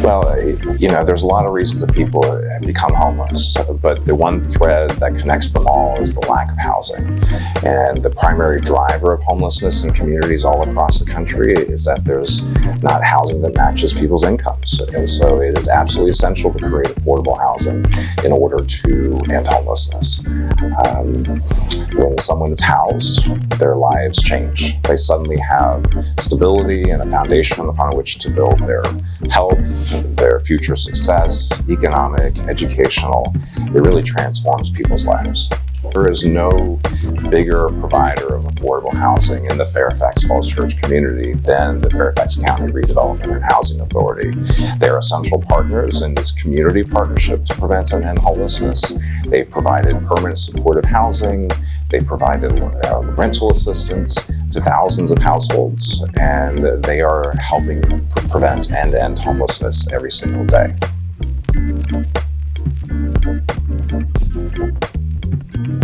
Well, there's a lot of reasons that people become homeless, but the one thread that connects them all is the lack of housing. And the primary driver of homelessness in communities all across the country is that there's not housing that matches people's incomes. And so it is absolutely essential to create affordable housing in order to end homelessness. When someone is housed, their lives change. They suddenly have stability and a foundation upon which to build their health, their future success, economic, educational. It really transforms people's lives. There is no bigger provider of affordable housing in the Fairfax Falls Church community than the Fairfax County Redevelopment and Housing Authority. They're essential partners in this community partnership to prevent and end homelessness. They've provided permanent supportive housing. They've provided rental assistance to thousands of households, and they are helping prevent and end homelessness every single day.